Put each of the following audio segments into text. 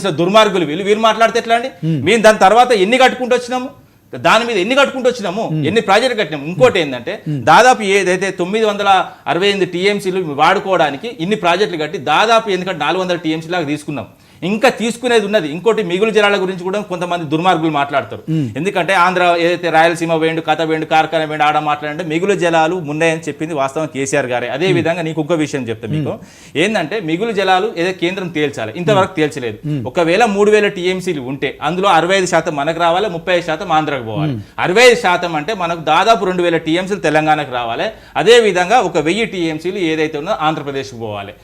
సంబంధించిన దుర్మార్గులు వీళ్ళు మాట్లాడితే ఎట్లా అండి? మేము దాని తర్వాత ఎన్ని కట్టుకుంటూ వచ్చినాము, దాని మీద ఎన్ని కట్టుకుంటూ వచ్చినాము, ఎన్ని ప్రాజెక్టులు కట్టినాము. ఇంకోటి ఏంటంటే దాదాపు ఏదైతే 968 టీఎంసీలు వాడుకోవడానికి ఇన్ని ప్రాజెక్టులు కట్టి దాదాపు ఎందుకంటే 400 టీఎంసీ లాగా తీసుకున్నాం. ఇంకా తీసుకునేది ఉన్నది. ఇంకోటి మిగులు జలాల గురించి కూడా కొంతమంది దుర్మార్గులు మాట్లాడతారు. ఎందుకంటే ఆంధ్ర ఏదైతే రాయలసీమ వేండు, కథ వేండు, కార్ఖాన వేండు ఆడ మాట్లాడంటే మిగులు జలాలు ఉన్నాయని చెప్పింది వాస్తవం కేసీఆర్ గారే. అదే విధంగా నీకు ఇంకో విషయం చెప్తా మీకు, ఏంటంటే మిగులు జలాలు ఏదైతే కేంద్రం తేల్చాలి, ఇంతవరకు తేల్చలేదు. ఒకవేళ 3000 టీఎంసీలు ఉంటే అందులో 65% మనకు రావాలి, 35% ఆంధ్రకు పోవాలి. 65% అంటే మనకు దాదాపు 2000 టీఎంసీలు తెలంగాణకు రావాలి. అదే విధంగా ఒక 1000 టీఎంసీలు ఏదైతే ఉందో ఆంధ్రప్రదేశ్కి పోవాలి.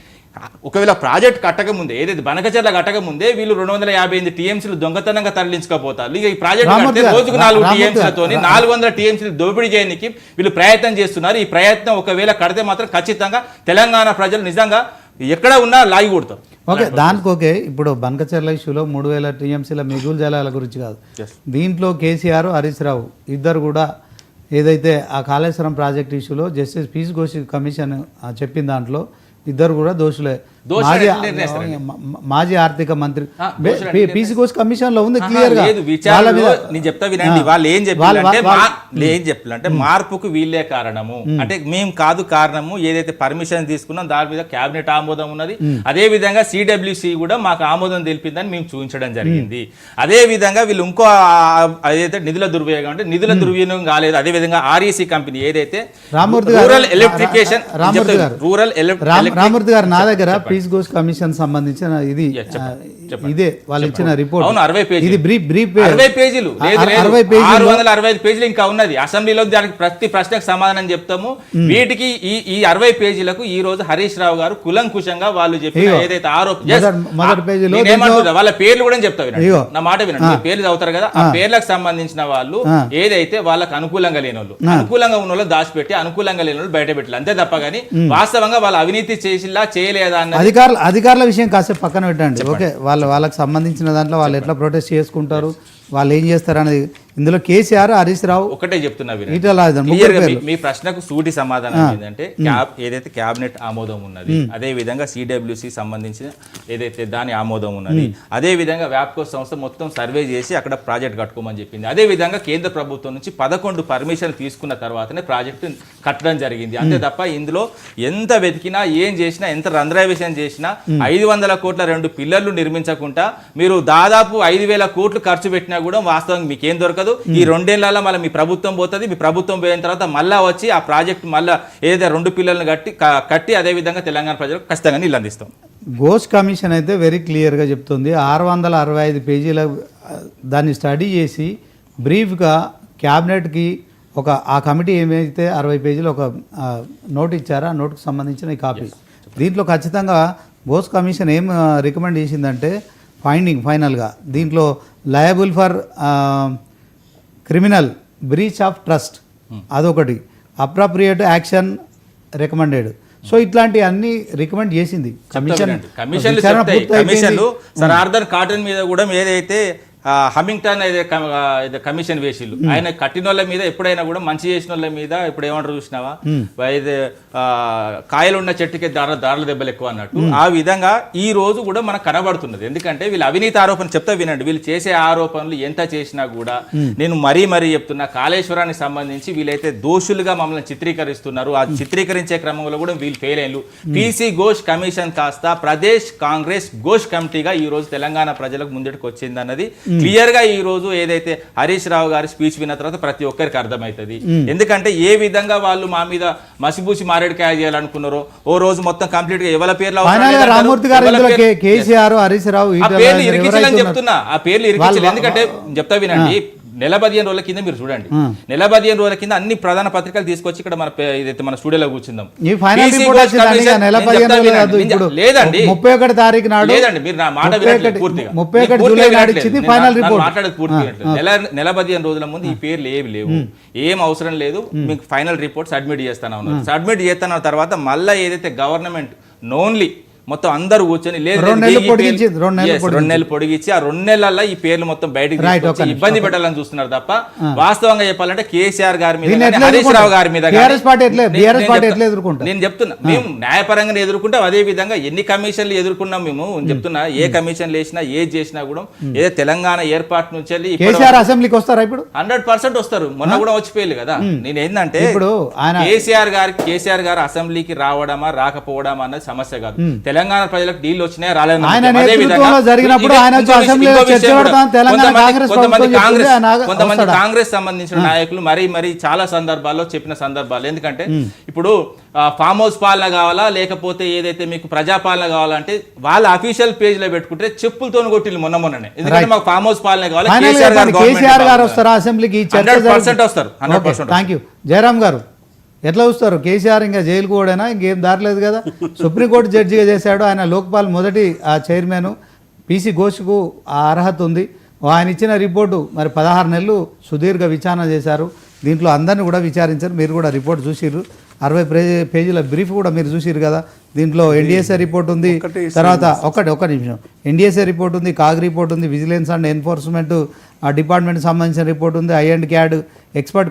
ఒకవేళ ప్రాజెక్ట్ కట్టకముందే ఏదైతే బనకచెర్ల కట్టకముందే వీళ్ళు 258 టీఎంసీలు దొంగతనంగా తరలించుకోపోతారు. ఇక ఈ ప్రాజెక్ట్ కడితే రోజుకు 4 టీఎంసీలతో 400 టీఎంసీలు దోపిడీ చేయడానికి వీళ్ళు ప్రయత్నం చేస్తున్నారు. ఈ ప్రయత్నం ఒకవేళ కడితే మాత్రం ఖచ్చితంగా తెలంగాణ ప్రజలు నిజంగా ఎక్కడ ఉన్నా లాగి కొడతారు. ఓకే, దానికి ఓకే. ఇప్పుడు బనకచెర్ల ఇష్యూలో 3000 టీఎంసీల మిగులు జలాల గురించి కాదు, దీంట్లో కేసీఆర్, హరీష్ రావు ఇద్దరు కూడా ఏదైతే ఆ కాళేశ్వరం ప్రాజెక్ట్ ఇష్యూలో జస్టిస్ పీస్ ఘోష్ కమిషన్ చెప్పిన దాంట్లో ఇద్దరు కూడా దోషులే. మాజీ ఆర్థిక మంత్రి పీసీ ఘోష్ కమిషన్ లో ఉంది క్లియర్ గా. నేను చెప్తా వినండి, వాళ్ళు ఏం చెప్పారంటే మార్పుకు వీళ్ళే కారణము అంటే మేము కాదు కారణము. ఏదైతే పర్మిషన్ తీసుకున్నాం దాని మీద కేబినెట్ ఆమోదం ఉన్నది. అదే విధంగా సిడబ్ల్యూసి కూడా మాకు ఆమోదం తెలిపిందని మేము చూపించడం జరిగింది. అదే విధంగా వీళ్ళు ఇంకో ఏదైతే నిధుల దుర్వినియోగం అంటే నిధుల దుర్వినియోగం కాలేదు. అదే విధంగా ఆర్ఈసీ కంపెనీ ఏదైతే రూరల్ ఎలక్ట్రిఫికేషన్ రామూర్తి గారు నా దగ్గర పీస్ ఘోష్ కమిషన్ సంబంధించిన ఇదే వాళ్ళు ఇచ్చిన రిపోర్ట్ 60 పేజీలు, ఇది బ్రీఫ్ 60 పేజీలు 665 పేజీలు ఇంకా ఉన్నది. అసెంబ్లీలో దానికి ప్రతి ప్రశ్నకు సమాధానం చెప్తాము. వీటికి ఈ 60 పేజీలకు ఈ రోజు హరీష్ రావు గారు కులంకుశంగా వాళ్ళు చెప్పిన ఏదైతే మొదటి పేజీలో వాళ్ళ పేర్లు కూడా చెప్తా వినండి, నా మాట వినండి. పేర్లు చదువుతారు కదా, ఆ పేర్లకు సంబంధించిన వాళ్ళు ఏదైతే వాళ్ళకి అనుకూలంగా లేని వాళ్ళు, అనుకూలంగా ఉన్న వాళ్ళు దాచిపెట్టి అనుకూలంగా లేని వాళ్ళు బయట పెట్టాలి అంతే తప్ప కానీ వాస్తవంగా వాళ్ళు అవినీతి చేసిలా చేయలేదా అన్న అధికారుల విషయం కాసేపు పక్కన పెట్టండి. ఓకే, వాళ్ళకి సంబంధించిన దాంట్లో వాళ్ళు ఎట్లా ప్రొటెస్ట్ చేసుకుంటారు, వాళ్ళు ఏం చేస్తారు అనేది ఇందులో కేసీఆర్, హరీష్ రావు ఒకటే చెప్తున్నా. మీ ప్రశ్నకు సూటి సమాధానం ఏంటంటే ఏదైతే కేబినెట్ ఆమోదం ఉన్నది, అదే విధంగా సిడబ్ల్యూసి సంబంధించిన ఏదైతే దాని ఆమోదం ఉన్నది, అదే విధంగా వ్యాప్కో సంస్థ మొత్తం సర్వే చేసి అక్కడ ప్రాజెక్ట్ కట్టుకోమని చెప్పింది. అదే విధంగా కేంద్ర ప్రభుత్వం నుంచి 11 పర్మిషన్లు తీసుకున్న తర్వాతనే ప్రాజెక్టు కట్టడం జరిగింది. అంతే తప్ప ఇందులో ఎంత వెతికినా ఏం చేసినా ఎంత రంధ్రావేశం చేసినా 500 కోట్ల 2 పిల్లర్లు నిర్మించకుండా మీరు దాదాపు 5,000 కోట్లు ఖర్చు పెట్టినా కూడా వాస్తవం మీకేం దొరకదు. ఈ 2 ఏళ్లలో మళ్ళీ మీ ప్రభుత్వం పోతుంది. మీ ప్రభుత్వం పోయిన తర్వాత మళ్ళా వచ్చి ఆ ప్రాజెక్ట్ మళ్ళీ ఏదైతే 2 పిల్లర్లను కట్టి అదే విధంగా తెలంగాణ ప్రజలకు ఖచ్చితంగా నీళ్ళు అందిస్తాం. ఘోష్ కమిషన్ అయితే వెరీ క్లియర్గా చెప్తుంది. 665 పేజీల దాన్ని స్టడీ చేసి బ్రీఫ్గా క్యాబినెట్కి ఆ కమిటీ ఏమైతే 60 పేజీలు ఒక నోట్ ఇచ్చారో ఆ నోట్కి సంబంధించిన ఈ కాపీ. దీంట్లో ఖచ్చితంగా ఘోష్ కమిషన్ ఏం రికమెండ్ చేసిందంటే ఫైనల్గా దీంట్లో liable for criminal breach of trust అదొకటి, అప్రాప్రియేట్ యాక్షన్ రికమెండెడ్. సో ఇట్లాంటి అన్ని రికమెండ్ చేసింది కమిషన్లు. సర్ ఆర్థర్ కాటన్ మీద కూడా ఏదైతే హమింగ్టన్ కమిషన్ వేసిళ్ళు, ఆయన కట్టిన వాళ్ళ మీద ఎప్పుడైనా కూడా మంచి చేసిన వాళ్ళ మీద ఇప్పుడు ఏమంటారు చూసినావా, కాయలు ఉన్న చెట్టుకి దారుల దెబ్బలు ఎక్కువ అన్నట్టు ఆ విధంగా ఈ రోజు కూడా మనకు కనబడుతున్నది. ఎందుకంటే వీళ్ళు అవినీతి ఆరోపణ చెప్తా వినండి, వీళ్ళు చేసే ఆరోపణలు ఎంత చేసినా కూడా నేను మరీ చెప్తున్నా, కాళేశ్వరానికి సంబంధించి వీళ్ళైతే దోషులుగా మమ్మల్ని చిత్రీకరిస్తున్నారు. ఆ చిత్రీకరించే క్రమంలో కూడా వీళ్ళు ఫెయిల్ అయ్యారు. పీసీ ఘోష్ కమిషన్ కాస్త ప్రదేశ్ కాంగ్రెస్ ఘోష్ కమిటీగా ఈ రోజు తెలంగాణ ప్రజలకు ముందుకు వచ్చింది అన్నది క్లియర్ గా ఈ రోజు ఏదైతే హరీష్ రావు గారి స్పీచ్ విన్న తర్వాత ప్రతి ఒక్కరికి అర్థమవుతుంది. ఎందుకంటే ఏ విధంగా వాళ్ళు మా మీద మసిబూసి మారేడుకాయ చేయాలనుకున్నారో ఓ రోజు మొత్తం కంప్లీట్ గా ఎవరి పేర్లు ఇరికించాలని చెప్తున్నా. ఆ పేర్లు ఇరికించాలి. ఎందుకంటే చెప్తా వినండి, నెల 15 రోజుల కింద మీరు చూడండి, నెల 15 రోజుల కింద అన్ని ప్రధాన పత్రికలు తీసుకొచ్చి ఇక్కడ మన స్టూడియోలో కూర్చుందాం. లేదండి 31 తారీఖు నాడు లేదండి, మీరు నా మాట పూర్తిగా మాట్లాడేది పూర్తిగా నెల 15 రోజుల ముందు ఈ పేర్లు ఏవి లేవు, ఏం అవసరం లేదు, మీకు ఫైనల్ రిపోర్ట్ సబ్మిట్ చేస్తాను ఉన్నారు. సబ్మిట్ చేస్తున్న తర్వాత మళ్ళీ ఏదైతే గవర్నమెంట్ ఓన్లీ మొత్తం అందరూ కూర్చొని లేదు, రెండు లేదు, నెలలు ఈ పేర్లు- పొడిగించి, రెండు నెలలు Yes, 2 నెలలు పొడిగించి ఆ 2 నెలల్లో ఈ పేర్లు మొత్తం బయటకు Right, తీసుకొచ్చి okay. ఇబ్బంది పెట్టాలని చూస్తున్నారు తప్ప వాస్తవంగా చెప్పాలంటే కేసీఆర్ గారి మీద దీన్ని కానీ, ఎట్లా హరీష్ రావు గారి మీద కానీ BRS పార్టీ ఎట్లా- నేను- BRS నేను పార్టీ చెప్తా- ఎట్లా ఎదుర్కొంటారు? నేను చెప్తున్నా మేము న్యాయపరంగా ఎదుర్కొంటాం. అదే విధంగా ఎన్ని కమిషన్లు ఎదుర్కొన్నాం మేము చెప్తున్నా. ఏ కమిషన్లు వేసినా ఏది చేసినా కూడా ఏదో తెలంగాణ ఏర్పాటు నుంచి వెళ్ళి కేసీఆర్ అసెంబ్లీకి వస్తారా ఇప్పుడు? 100% వస్తారు. మొన్న కూడా వచ్చిపోయారు కదా. నేను ఏంటంటే ఇప్పుడు ఆయన కేసీఆర్ గారు అసెంబ్లీకి రావడమా రాకపోవడమా అన్నది సమస్య కాదు. తెలంగాణ ప్రజలకు డీల్ వచ్చినాయా రాలేదు. ఆయన నేతృత్వంలో జరిగినప్పుడు ఆయన వచ్చి అసెంబ్లీలో చర్చ పెడతాం, తెలంగాణ కాంగ్రెస్ ప్రభుత్వం చెప్తుంది, ఆయన కొంతమంది వస్తాడా? కాంగ్రెస్ సంబంధించిన నాయకులు మరీ చాలా సందర్భాల్లో చెప్పిన సందర్భాలు. ఎందుకంటే ఇప్పుడు ఫామ్ హౌస్ పాలన కావాలా లేకపోతే ఏదైతే మీకు ప్రజాపాలన కావాలంటే వాళ్ళ అఫీషియల్ పేజ్ లో పెట్టుకుంటే చెప్పులతో కొట్టిల్లు మొన్ననే. ఎందుకంటే మాకు ఫామ్ హౌస్ పాలన కావాలి. Final గా చెప్పండి, కేసీఆర్ గారు వస్తారా అసెంబ్లీకి? 100% వస్తారు. 100% థ్యాంక్ యూ. జయరామ్ గారు ఎట్లా చూస్తారు? కేసీఆర్ ఇంకా జైలుకు పోడేనా? ఇంకేం దారలేదు కదా. సుప్రీంకోర్టు జడ్జిగా చేశాడు ఆయన. లోక్పాల్ మొదటి చైర్మన్. పీసీ ఘోష్కు ఆ అర్హత ఉంది. ఆయన ఇచ్చిన రిపోర్టు మరి 16 నెలలు సుదీర్ఘ విచారణ చేశారు. దీంట్లో అందరిని కూడా విచారించారు. మీరు కూడా రిపోర్ట్ చూసిర్రు. 60 పేజీల బ్రీఫ్ కూడా మీరు చూసిర్రు కదా. దీంట్లో ఎన్డీఎస్ఏ రిపోర్ట్ ఉంది, తర్వాత ఒక్క నిమిషం, ఎన్డీఎస్ఏ రిపోర్ట్ ఉంది, కాగ్ రిపోర్ట్ ఉంది, విజిలెన్స్ అండ్ ఎన్ఫోర్స్మెంట్ డిపార్ట్మెంట్ సంబంధించిన రిపోర్ట్ ఉంది, ఐ అండ్ క్యాడ్ ఎక్స్పర్ట్